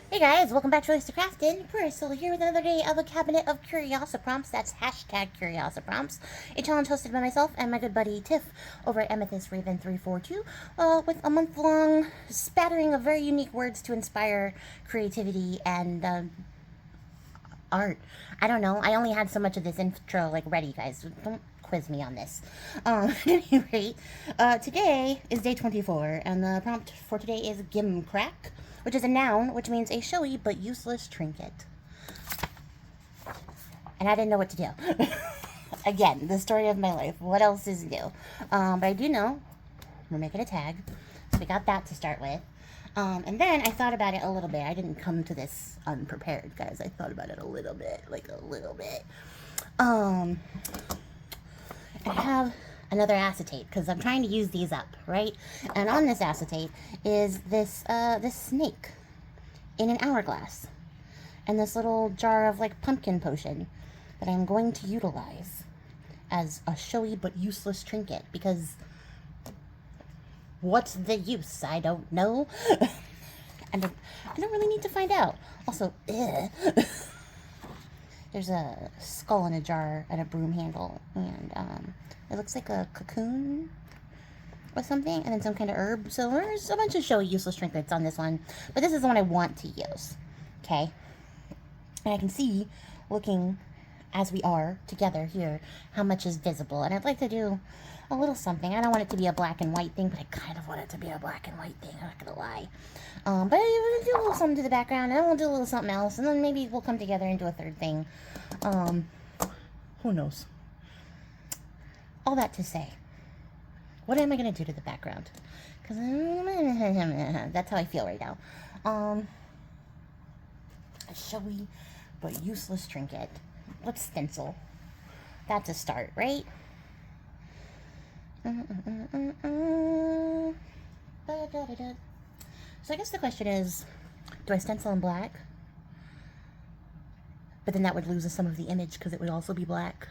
Hey guys, welcome back to releasethecraftin. We're still here with another day of a Cabinet of Curiosiprompts. That's hashtag Curiosiprompts. A challenge hosted by myself and my good buddy Tiff over at Amethyst Raven 342 with a month-long spattering of very unique words to inspire creativity and art. I don't know. I only had so much of this intro ready, guys. Don't quiz me on this. At any rate, today is day 24, and the prompt for today is Gimcrack, which is a noun, which means a showy but useless trinket. And I didn't know what to do. Again, the story of my life. What else is new? But I do know we're making a tag, so we got that to start with. And then I thought about it a little bit. I didn't come to this unprepared, guys. I thought about it a little bit, I have another acetate because I'm trying to use these up, right? And on this acetate is this snake in an hourglass and this little jar of pumpkin potion that I'm going to utilize as a showy but useless trinket because what's the use? I don't know. I don't really need to find out. Also, there's a skull in a jar and a broom handle, and it looks like a cocoon or something, and then some kind of herb. So there's a bunch of showy useless trinkets on this one, but this is the one I want to use. Okay, and I can see, looking as we are together here, how much is visible, and I'd like to do a little something. I don't want it to be a black and white thing, but I kind of want it to be a black and white thing, I'm not gonna lie. But I'm gonna do a little something to the background, and then we'll do a little something else, and then maybe we'll come together and do a third thing. Who knows? All that to say, what am I gonna do to the background? Because that's how I feel right now. A showy but useless trinket. Let's stencil. That's a start, right? So I guess the question is, do I stencil in black? But then that would lose some of the image because it would also be black.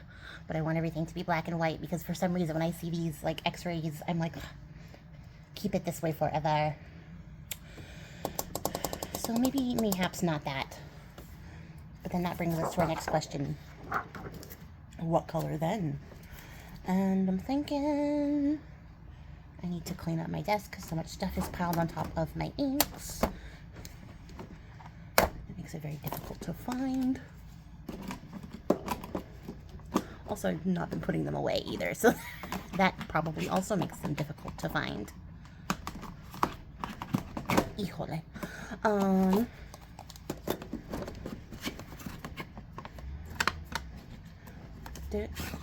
But I want everything to be black and white because for some reason when I see these x-rays, I'm like, keep it this way forever. So mayhaps not that. But then that brings us to our next question. What color then? And I'm thinking I need to clean up my desk because so much stuff is piled on top of my inks. It makes it very difficult to find. Also, I've not been putting them away either, so that probably also makes them difficult to find. Híjole.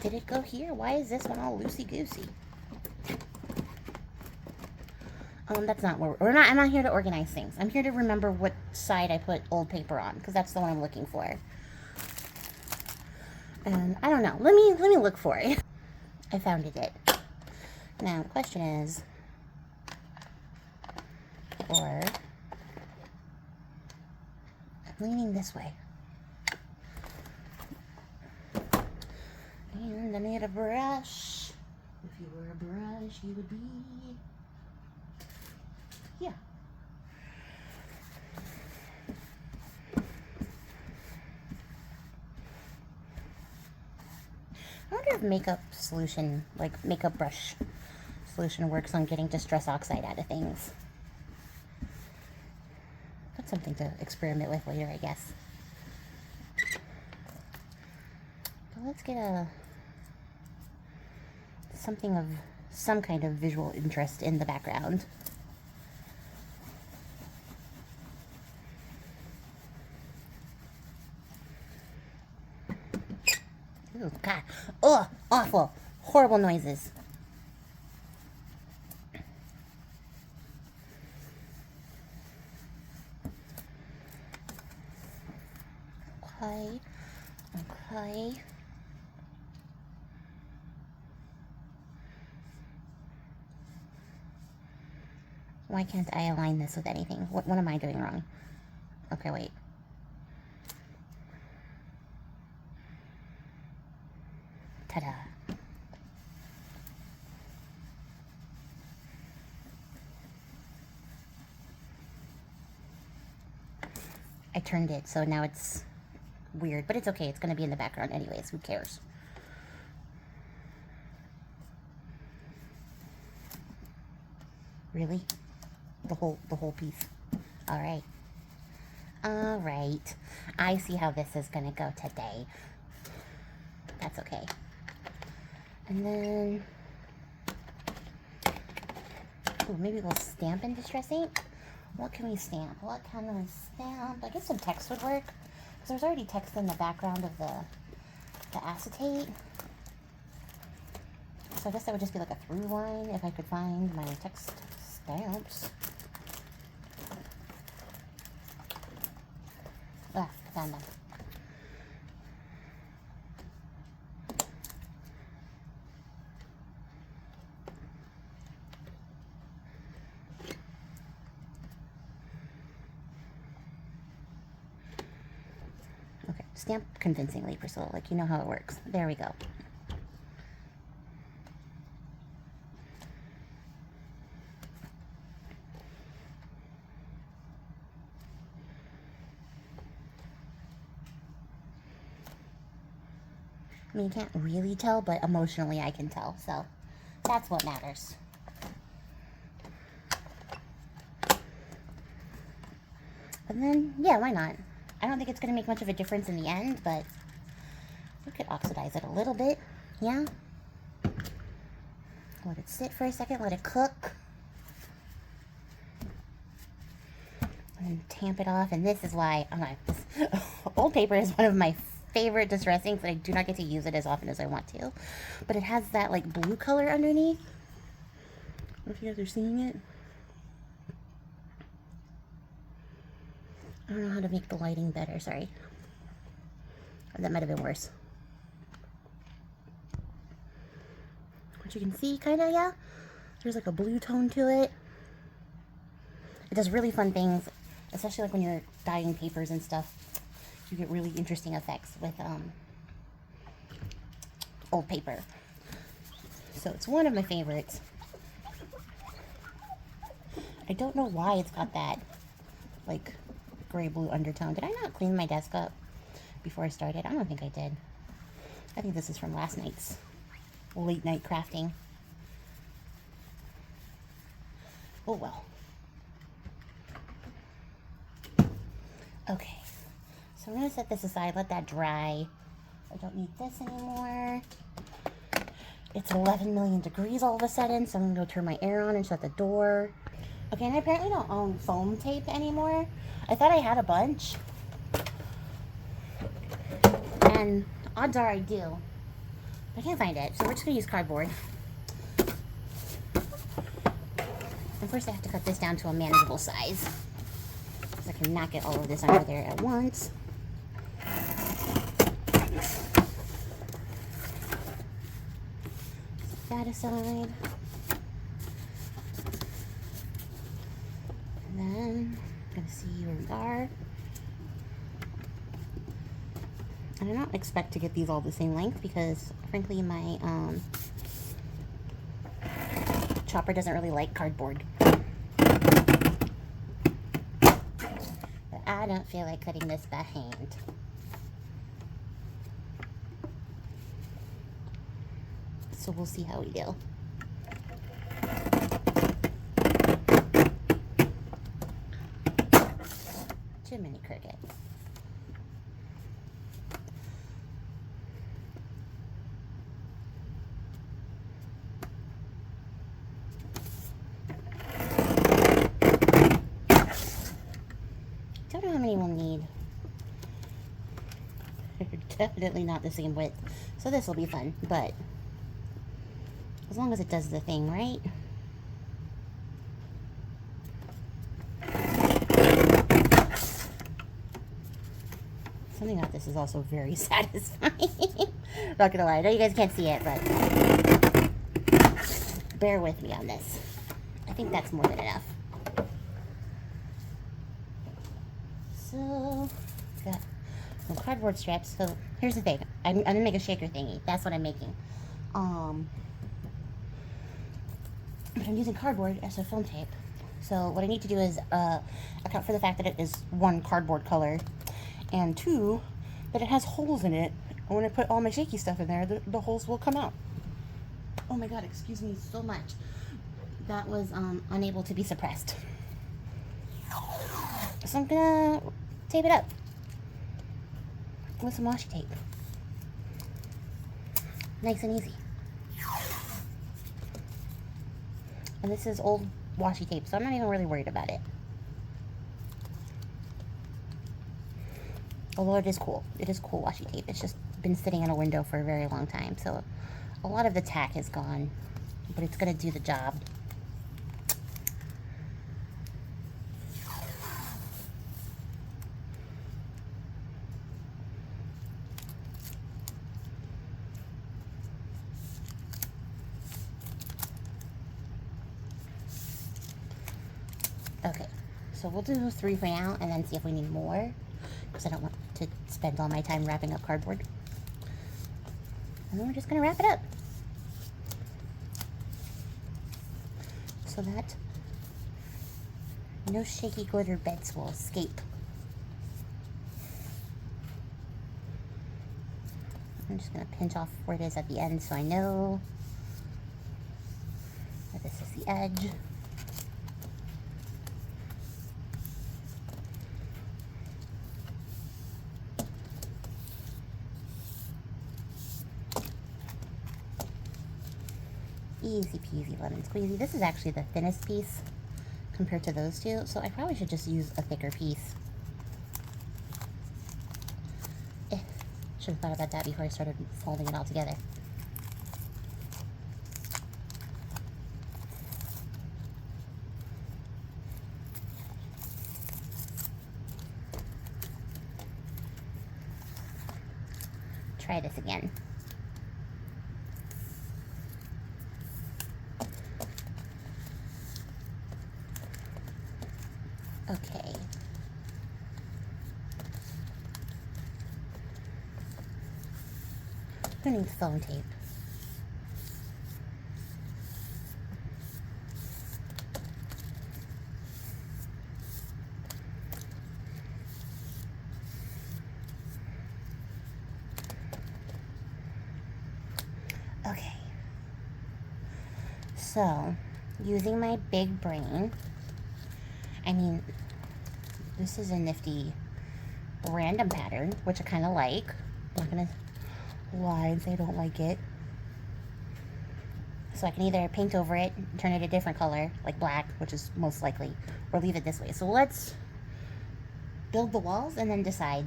Did it go here? Why is this one all loosey-goosey? That's not where I'm not here to organize things. I'm here to remember what side I put old paper on, because that's the one I'm looking for. And I don't know. Let me look for it. I found it. Now the question is, I'm leaning this way. And I need a brush. If you were a brush, you would be here. I wonder if makeup solution, makeup brush solution, works on getting distress oxide out of things. That's something to experiment with later, I guess. But let's get something of some kind of visual interest in the background. Ooh, God. Oh, awful. Horrible noises. Okay. Why can't I align this with anything? What am I doing wrong? Okay, wait. Ta-da. I turned it, so now it's weird. But it's okay. It's going to be in the background anyways. Who cares? Really? The whole piece. All right. All right. I see how this is going to go today. That's okay. And then... ooh, maybe we'll stamp in Distress ink. What can we stamp? What can we stamp? I guess some text would work. Because there's already text in the background of the acetate. So I guess that would just be like a through line if I could find my text stamps. Ah, I found them. Okay, stamp convincingly, Priscilla, like you know how it works. There we go. I mean, you can't really tell, but emotionally I can tell, so that's what matters. And then, yeah, why not? I don't think it's going to make much of a difference in the end, but we could oxidize it a little bit, yeah? Let it sit for a second, let it cook. And then tamp it off, and this is why, this old paper is one of my favorite distress inks, but I do not get to use it as often as I want to. But it has that like blue color underneath. I don't know if you guys are seeing it. I don't know how to make the lighting better, sorry. That might have been worse. But you can see, kinda, yeah? There's like a blue tone to it. It does really fun things, especially like when you're dyeing papers and stuff. You get really interesting effects with old paper. So it's one of my favorites. I don't know why it's got that like gray blue undertone. Did I not clean my desk up before I started? I don't think I did. I think this is from last night's late night crafting. Oh well. Okay. So I'm going to set this aside, let that dry. I don't need this anymore. It's 11 million degrees all of a sudden, so I'm going to go turn my air on and shut the door. Okay, and I apparently don't own foam tape anymore. I thought I had a bunch. And odds are I do. I can't find it, so we're just going to use cardboard. And first I have to cut this down to a manageable size, because I cannot get all of this under there at once. That aside. And then I'm going to see where we are. And I don't expect to get these all the same length because, frankly, my chopper doesn't really like cardboard. But I don't feel like cutting this by hand. So we'll see how we do. Jiminy Cricket. Don't know how many we'll need. They're definitely not the same width, so this will be fun, but as long as it does the thing, right? Something about this is also very satisfying. Not gonna lie, I know you guys can't see it, but bear with me on this. I think that's more than enough. So, got some cardboard strips. So here's the thing. I'm gonna make a shaker thingy. That's what I'm making. But I'm using cardboard as a film tape. So what I need to do is account for the fact that it is one, cardboard color, and two, that it has holes in it. And when I put all my shaky stuff in there, the holes will come out. Oh my god, excuse me so much. That was unable to be suppressed. So I'm gonna tape it up with some washi tape. Nice and easy. And this is old washi tape, so I'm not even really worried about it. Although it is cool. It is cool washi tape. It's just been sitting in a window for a very long time, so a lot of the tack is gone, but it's gonna do the job. Okay, so we'll do 3 for now and then see if we need more, because I don't want to spend all my time wrapping up cardboard. And then we're just going to wrap it up so that no shaky glitter bits will escape. I'm just going to pinch off where it is at the end so I know that this is the edge. Easy peasy lemon squeezy. This is actually the thinnest piece compared to those two, so I probably should just use a thicker piece. Should have thought about that before I started folding it all together. Try this again. Okay. Who needs phone tape? Okay. So, using my big brain, I mean, this is a nifty random pattern, which I kind of like. I'm not going to lie and say I don't like it. So I can either paint over it, turn it a different color, like black, which is most likely, or leave it this way. So let's build the walls and then decide.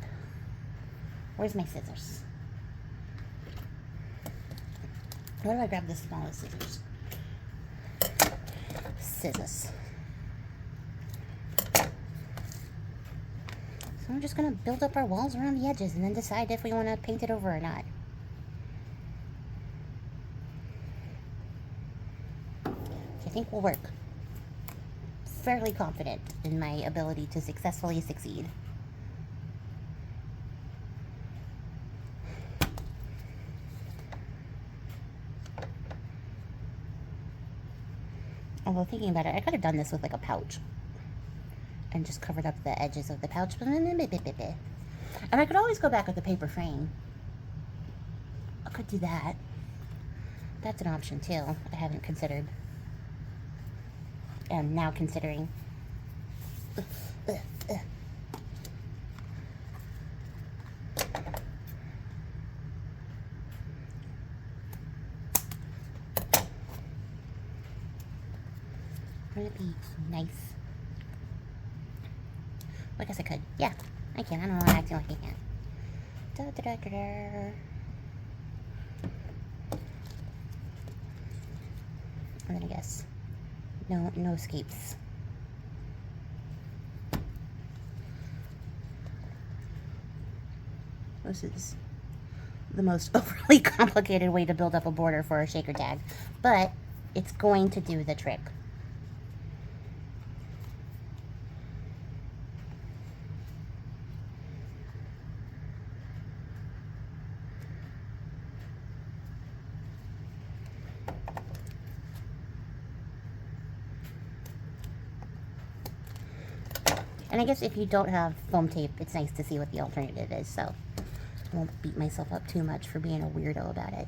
Where's my scissors? Where do I grab the smallest scissors? Scissors. So I'm just going to build up our walls around the edges and then decide if we want to paint it over or not. Which I think will work. Fairly confident in my ability to successfully succeed. Although thinking about it, I could have done this with like a pouch and just covered up the edges of the pouch. And I could always go back with the paper frame. I could do that. That's an option too. I haven't considered. And now considering. Wouldn't it be nice? I guess I could. Yeah, I can. I don't know why I'm acting like I can't. Da, da, da, da, da. And then I guess no escapes. This is the most overly complicated way to build up a border for a shaker tag, but it's going to do the trick. And I guess if you don't have foam tape, it's nice to see what the alternative is, so I won't beat myself up too much for being a weirdo about it.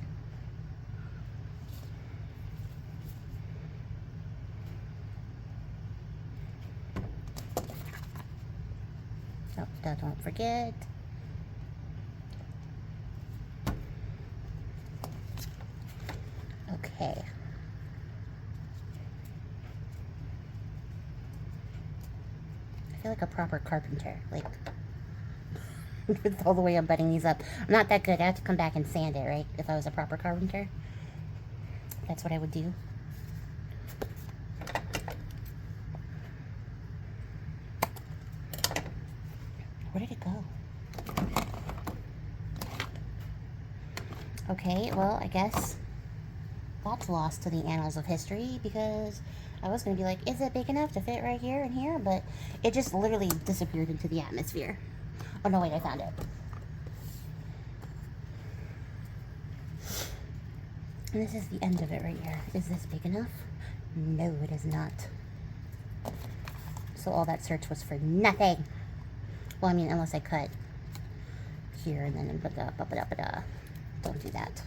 Oh, don't forget. Okay. I feel like a proper carpenter, like, with all the way I'm butting these up. I'm not that good. I have to come back and sand it, right? If I was a proper carpenter. That's what I would do. Where did it go? Okay, well, I guess that's lost to the annals of history, because I was going to be like, is it big enough to fit right here and here? But it just literally disappeared into the atmosphere. Oh, no, wait, I found it. And this is the end of it right here. Is this big enough? No, it is not. So all that search was for nothing. Well, I mean, unless I cut here and then ba-da. Don't do that.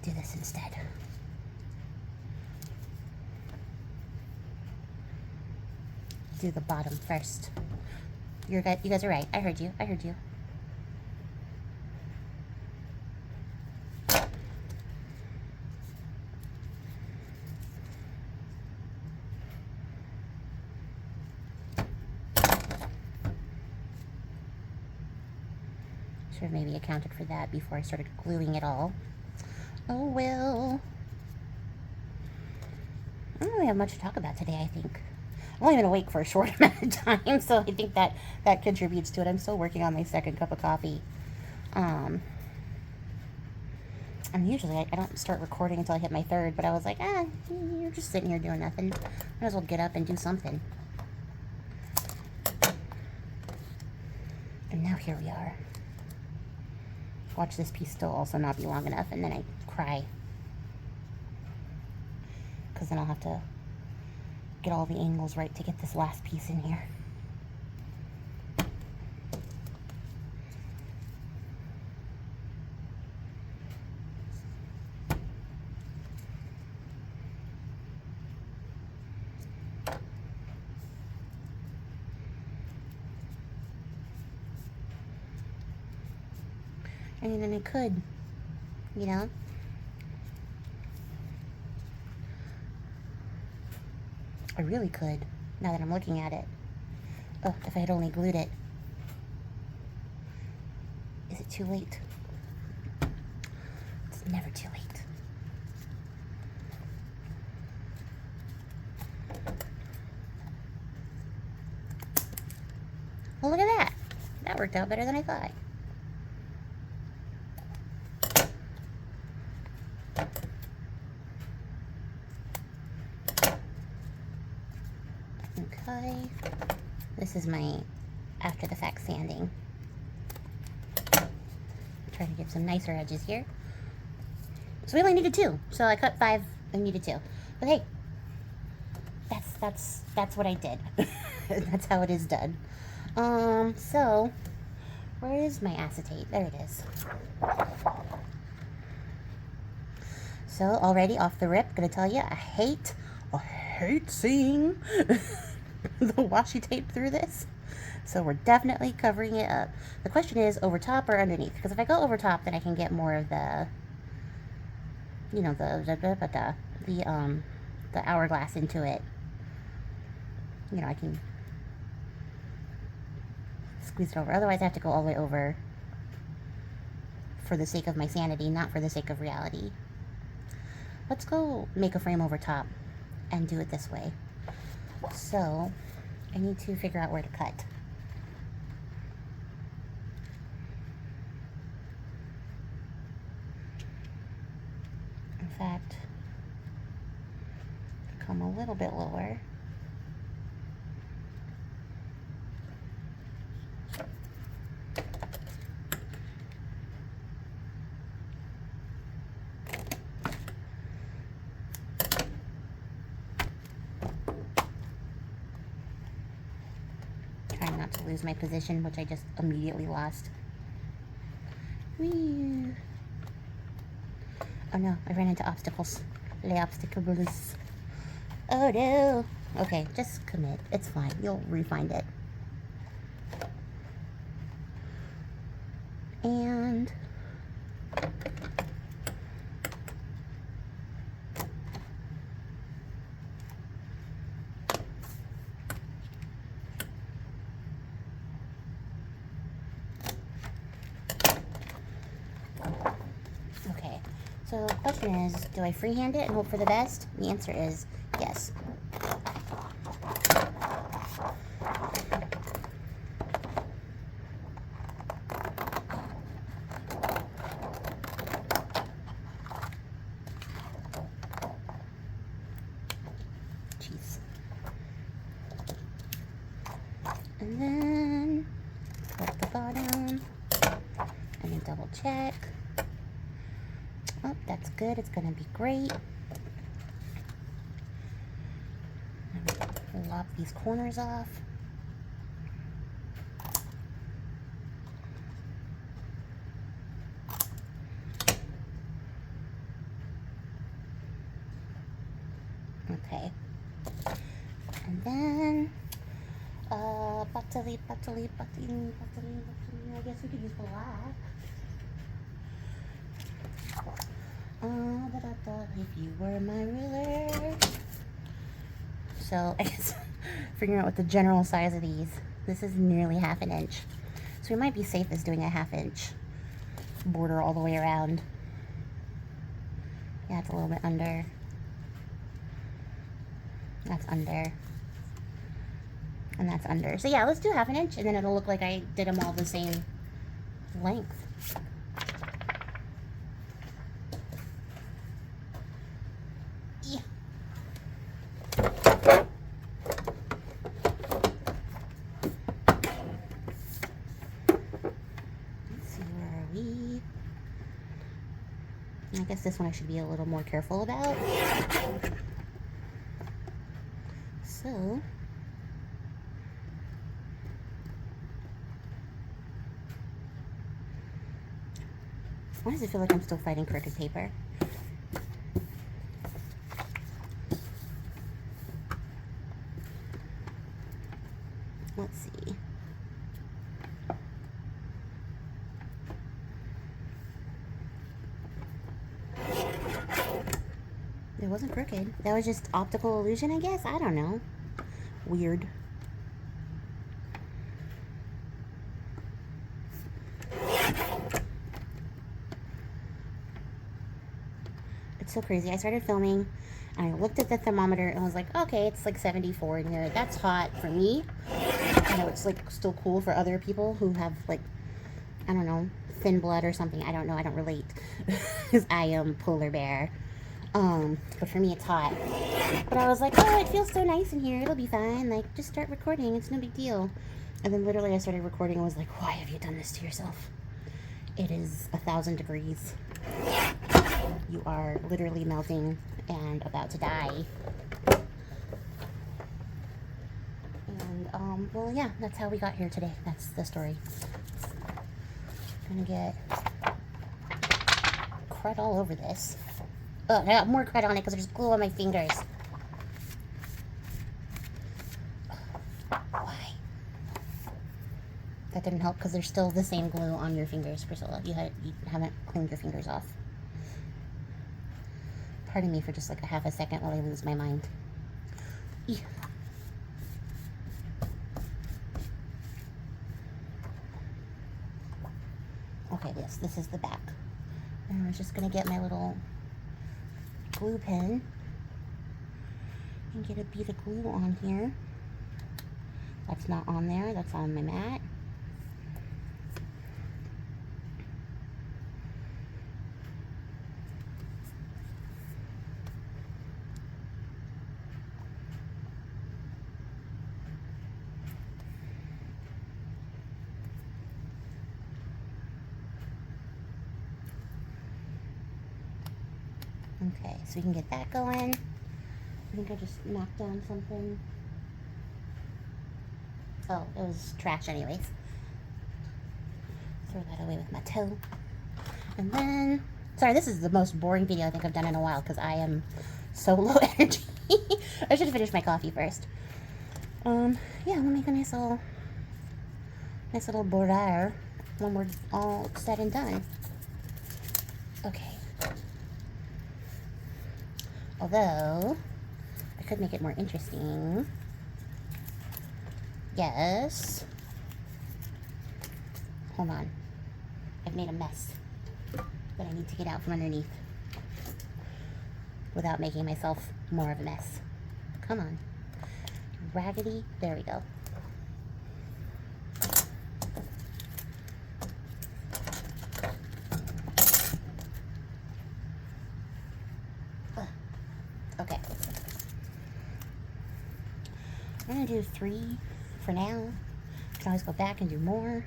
Do this instead. Do the bottom first. You guys are right. I heard you. I heard you. Should have maybe accounted for that before I started gluing it all. Oh well. I don't really have much to talk about today, I think. I'm only been awake for a short amount of time, so I think that contributes to it. I'm still working on my second cup of coffee. And usually I don't start recording until I hit my third, but I was like, you're just sitting here doing nothing. Might as well get up and do something. And now here we are. Watch this piece still also not be long enough, and then I cry. Because then I'll have to get all the angles right to get this last piece in here. I mean, and I could, you know? I really could, now that I'm looking at it. Oh, if I had only glued it. Is it too late? It's never too late. Well, look at that. That worked out better than I thought. Okay, this is my after the fact sanding. Try to give some nicer edges here. So we only needed 2, so I cut 5 and needed 2. But hey, that's what I did. That's how it is done. So where is my acetate? There it is. So already off the rip, gonna tell you, I hate seeing the washi tape through this. So we're definitely covering it up. The question is over top or underneath, because if I go over top, then I can get more of the, you know, the hourglass into it. You know, I can squeeze it over. Otherwise I have to go all the way over for the sake of my sanity, not for the sake of reality. Let's go make a frame over top and do it this way. So I need to figure out where to cut. In fact, come a little bit lower. not to lose my position, which I just immediately lost. Whee! Oh no, I ran into obstacles. Les obstacles. Oh no! Okay, just commit. It's fine. You'll re-find it. And okay, so the question is, do I freehand it and hope for the best? The answer is yes. Jeez. And then at the bottom, and then double check. Oh, that's good. It's gonna be great. Lop these corners off. Okay. And then, butterly. I guess we could use black. If you were my ruler. So I guess figuring out what the general size of these. This is nearly 1/2 inch. So we might be safe as doing a 1/2 inch border all the way around. Yeah, it's a little bit under. That's under. And that's under. So yeah, let's do 1/2 inch and then it'll look like I did them all the same length. Yeah. Let's see, where are we? I guess this one I should be a little more careful about. So, why does it feel like I'm still fighting crooked paper? Let's see. It wasn't crooked. That was just optical illusion, I guess? I don't know. Weird. It's so crazy. I started filming and I looked at the thermometer and was like, okay, it's like 74 in here. That's hot for me. I know it's like still cool for other people who have like, I don't know, thin blood or something. I don't know. I don't relate because I am polar bear. But for me it's hot. But I was like, oh, it feels so nice in here. It'll be fine. Like, just start recording. It's no big deal. And then literally I started recording and was like, why have you done this to yourself? It is 1,000 degrees. You are literally melting and about to die. And, well, yeah, that's how we got here today. That's the story. Gonna get crud all over this. Oh, I got more crud on it because there's glue on my fingers. Why? That didn't help because there's still the same glue on your fingers, Priscilla. You haven't cleaned your fingers off. Pardon me for just like a 1/2 second while I lose my mind. Ew. Okay, this is the back. And I was just gonna get my little glue pen and get a bead of glue on here. That's not on there, that's on my mat. Okay, so we can get that going. I think I just knocked down something. Oh, it was trash anyways. Throw that away with my toe. And then, sorry, this is the most boring video I think I've done in a while because I am so low energy. I should have finished my coffee first. Yeah, we'll make a nice little border when we're all said and done. Okay. Although, I could make it more interesting. Yes. Hold on. I've made a mess that I need to get out from underneath without making myself more of a mess. Come on. Raggedy. There we go. Okay. I'm going to do 3 for now. I can always go back and do more.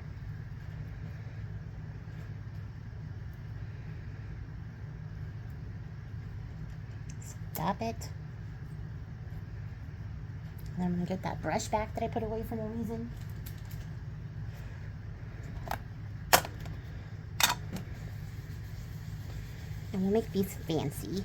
Stop it. And then I'm going to get that brush back that I put away for no reason. And we'll make these fancy.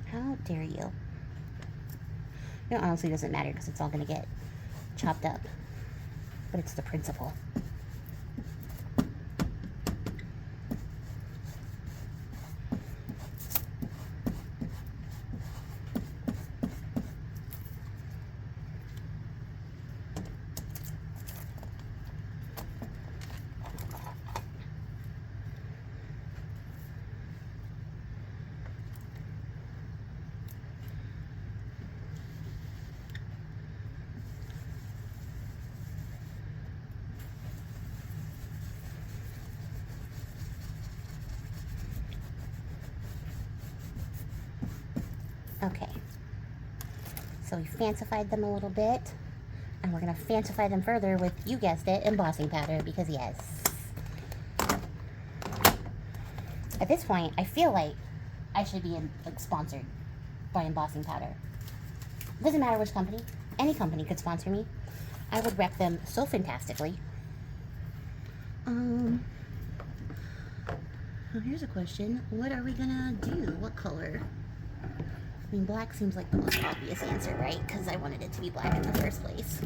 How dare you? You know, honestly, it doesn't matter because it's all going to get chopped up. But it's the principle. Okay, so we fancified them a little bit, and we're going to fancify them further with, you guessed it, embossing powder, because yes. At this point, I feel like I should be sponsored by embossing powder. It doesn't matter which company, any company could sponsor me. I would rep them so fantastically. Well, here's a question. What are we going to do? What color? I mean, black seems like the most obvious answer, right? Because I wanted it to be black in the first place.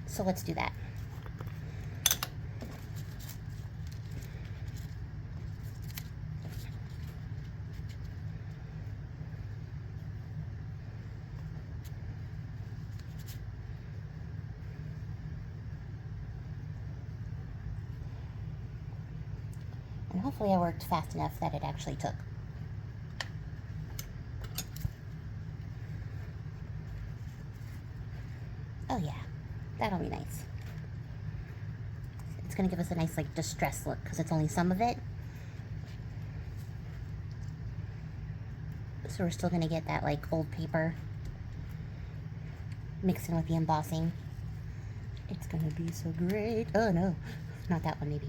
So let's do that. And hopefully I worked fast enough that it actually took. Oh yeah, that'll be nice. It's going to give us a nice like distressed look because it's only some of it. So we're still going to get that like old paper mixed in with the embossing. It's going to be so great. Oh no, not that one maybe.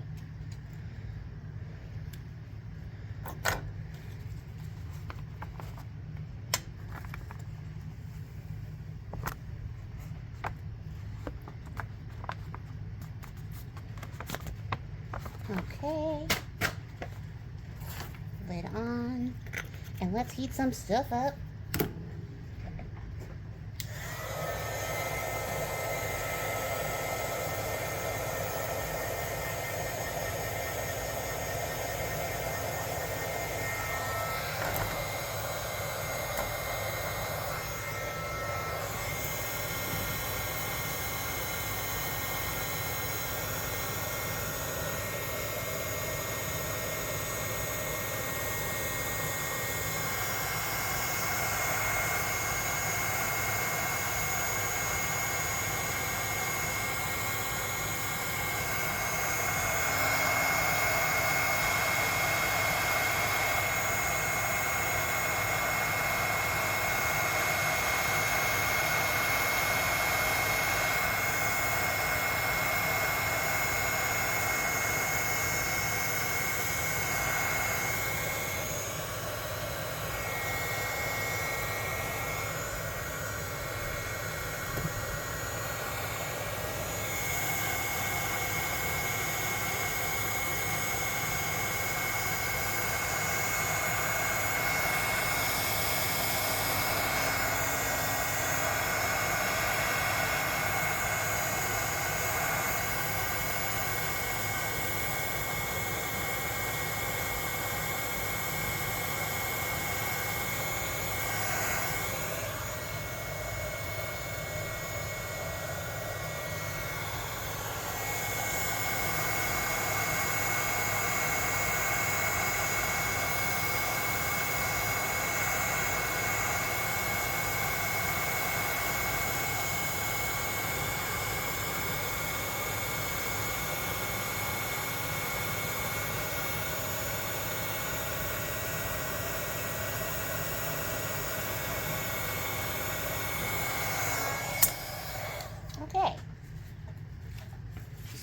Okay, lid on, and let's heat some stuff up.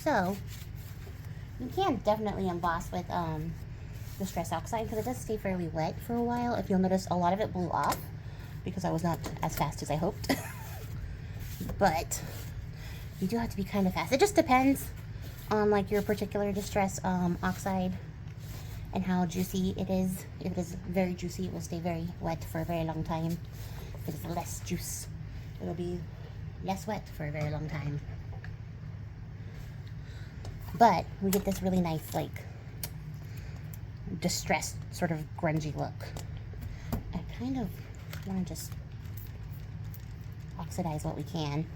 So you can definitely emboss with Distress Oxide because it does stay fairly wet for a while. If you'll notice, a lot of it blew off because I was not as fast as I hoped. But you do have to be kind of fast. It just depends on like your particular Distress Oxide and how juicy it is. If it is very juicy, it will stay very wet for a very long time. If it is less juice, it'll be less wet for a very long time. But we get this really nice, like, distressed, sort of grungy look. I kind of want to just oxidize what we can.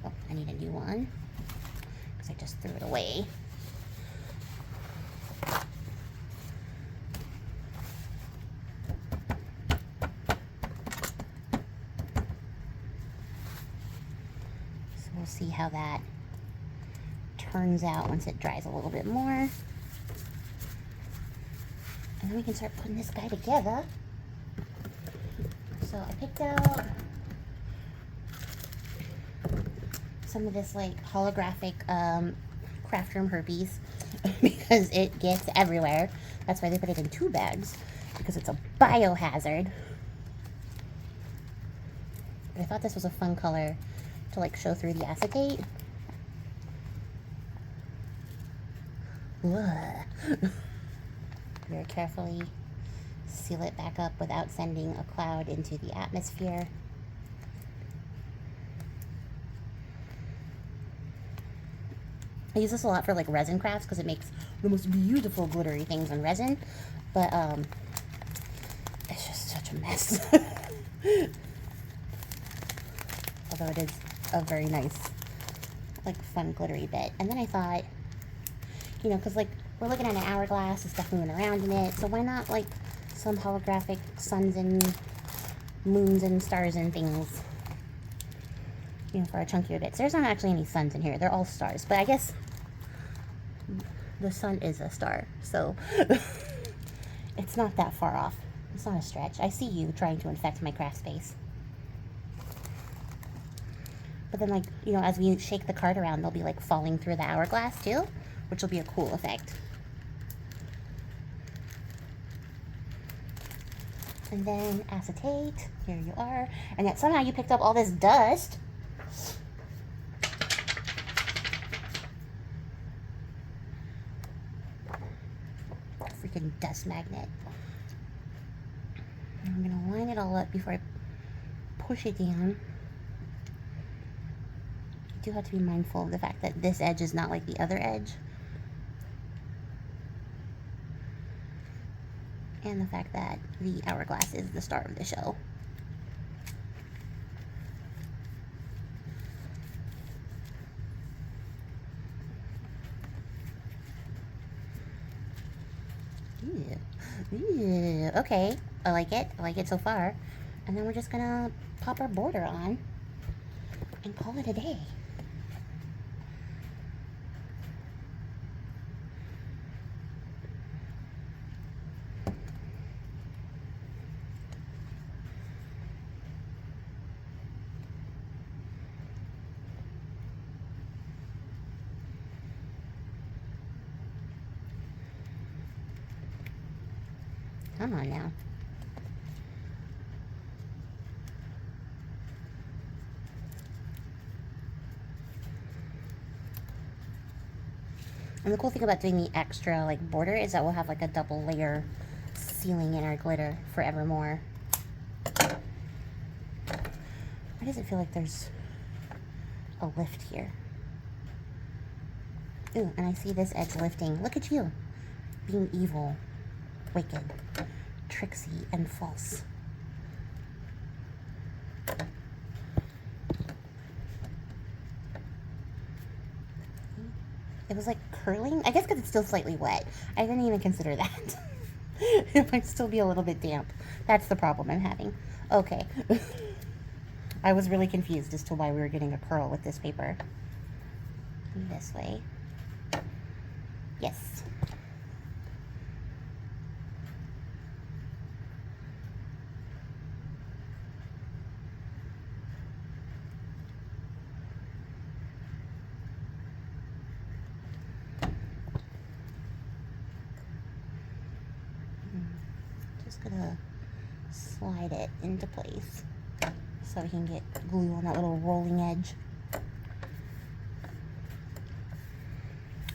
Oh, I need a new one because I just threw it away. So we'll see how that turns out once it dries a little bit more. And then we can start putting this guy together. So I picked out some of this like holographic craft room herpes because it gets everywhere. That's why they put it in 2 bags, because it's a biohazard. But I thought this was a fun color to like show through the acetate. Very carefully seal it back up without sending a cloud into the atmosphere. I use this a lot for like resin crafts because it makes the most beautiful glittery things in resin, but it's just such a mess. Although it is a very nice, like, fun glittery bit. And then I thought, you know, because like we're looking at an hourglass, it's stuff moving around in it, so why not like some holographic suns and moons and stars and things, you know, for our chunkier bits. There's not actually any suns in here, they're all stars, but I guess the sun is a star, so it's not that far off. It's not a stretch. I see you trying to infect my craft space. But then, like, you know, as we shake the card around, they'll be like falling through the hourglass too, which will be a cool effect. And then acetate, here you are. And yet somehow you picked up all this dust. Freaking dust magnet. And I'm gonna line it all up before I push it down. You do have to be mindful of the fact that this edge is not like the other edge. And the fact that the hourglass is the star of the show. Ooh, okay, I like it. I like it so far. And then we're just gonna pop our border on and call it a day. Come on now. And the cool thing about doing the extra like border is that we'll have like a double layer sealing in our glitter forevermore. Why does it feel like there's a lift here? Ooh, and I see this edge lifting. Look at you, being evil, wicked, tricksy, and false. It was like curling. I guess because it's still slightly wet. I didn't even consider that. It might still be a little bit damp. That's the problem I'm having. Okay. I was really confused as to why we were getting a curl with this paper. This way. Yes. Just gonna slide it into place so we can get glue on that little rolling edge.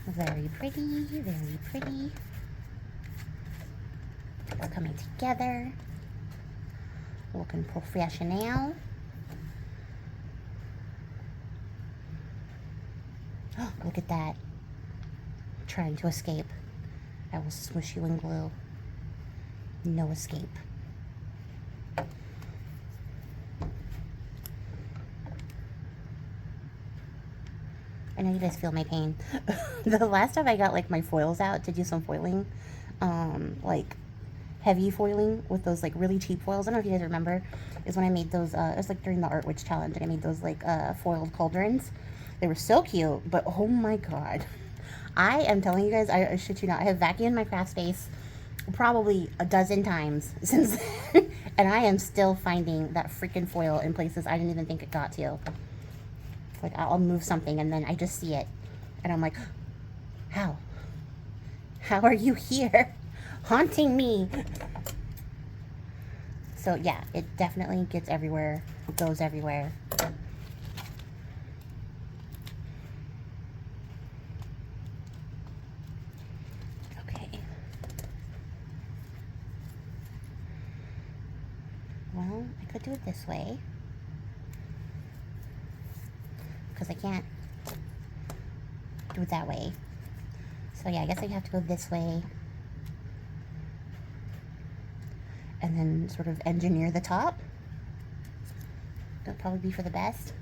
Very pretty, very pretty. It's coming together. Looking professional. Oh, look at that. Trying to escape. I will smush you in glue. No escape. I know you guys feel my pain. The last time I got like my foils out to do some foiling, like heavy foiling with those like really cheap foils. I don't know if you guys remember, is when I made those, it was like during the Art Witch Challenge, and I made those like foiled cauldrons. They were so cute, but oh my god. I am telling you guys, I shit you not, I have vacuumed my craft space probably a dozen times since then, and I am still finding that freaking foil in places I didn't even think it got to. Like, I'll move something and then I just see it and I'm like, how are you here haunting me? So yeah, it definitely gets everywhere, it goes everywhere. Okay, well, I could do it this way because I can't do it that way. So yeah, I guess I have to go this way and then sort of engineer the top. That'll probably be for the best.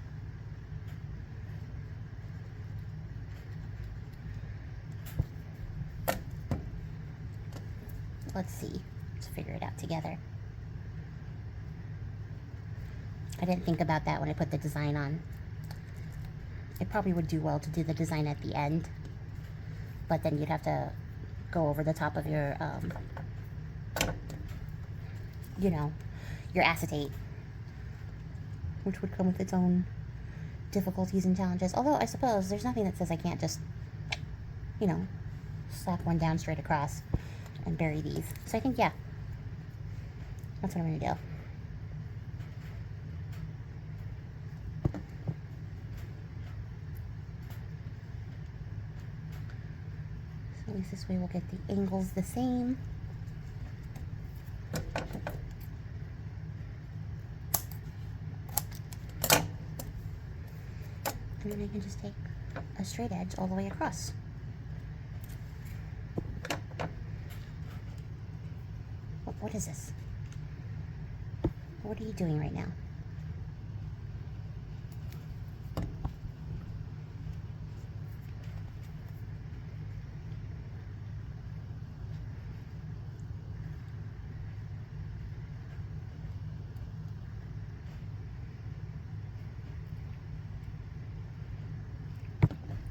Let's see. Let's figure it out together. I didn't think about that when I put the design on. It probably would do well to do the design at the end, but then you'd have to go over the top of your, you know, your acetate, which would come with its own difficulties and challenges. Although I suppose there's nothing that says I can't just, you know, slap one down straight across and bury these. So I think, yeah, that's what I'm going to do. At least this way we'll get the angles the same. And then I can just take a straight edge all the way across. What is this? What are you doing right now?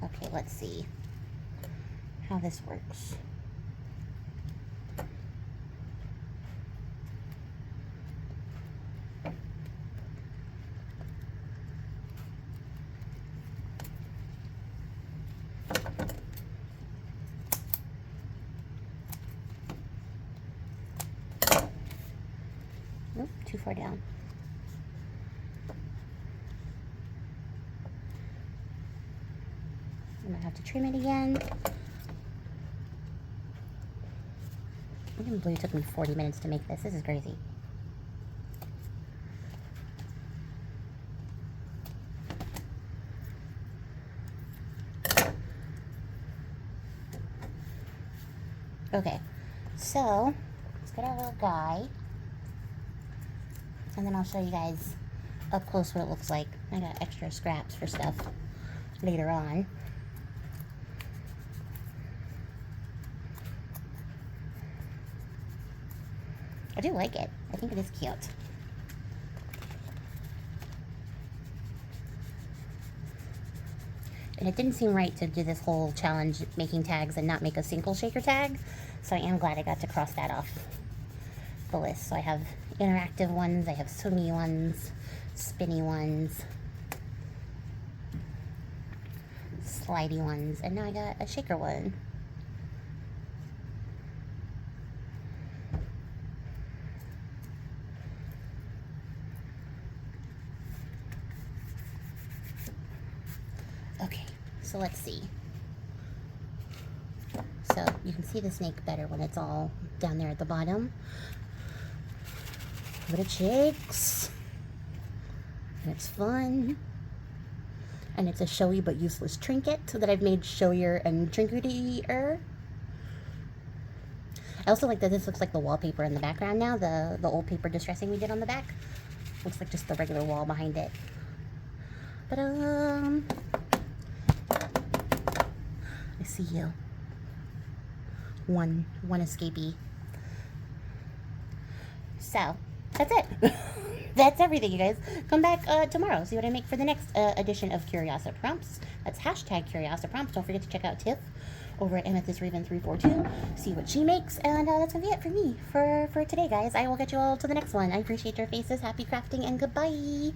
Okay, let's see how this works. Nope, too far down. I'm gonna have to trim it again. I can't believe it took me 40 minutes to make this. This is crazy. Okay, so let's get our little guy, and then I'll show you guys up close what it looks like. I got extra scraps for stuff later on. I do like it. I think it is cute. And it didn't seem right to do this whole challenge making tags and not make a single shaker tag. So I am glad I got to cross that off the list. So I have interactive ones, I have swingy ones, spinny ones, slidey ones, and now I got a shaker one. So let's see. So you can see the snake better when it's all down there at the bottom. Little chicks. And it's fun. And it's a showy but useless trinket that I've made showier and trinketier. I also like that this looks like the wallpaper in the background now. The old paper distressing we did on the back. Looks like just the regular wall behind it. But I see you. One escapee. So that's it. That's everything, you guys. Come back tomorrow. See what I make for the next edition of Curiosiprompts. That's hashtag Curiosiprompts. Don't forget to check out Tiff over at AmethystRaven342. See what she makes. And that's going to be it for me for today, guys. I will get you all to the next one. I appreciate your faces. Happy crafting and goodbye.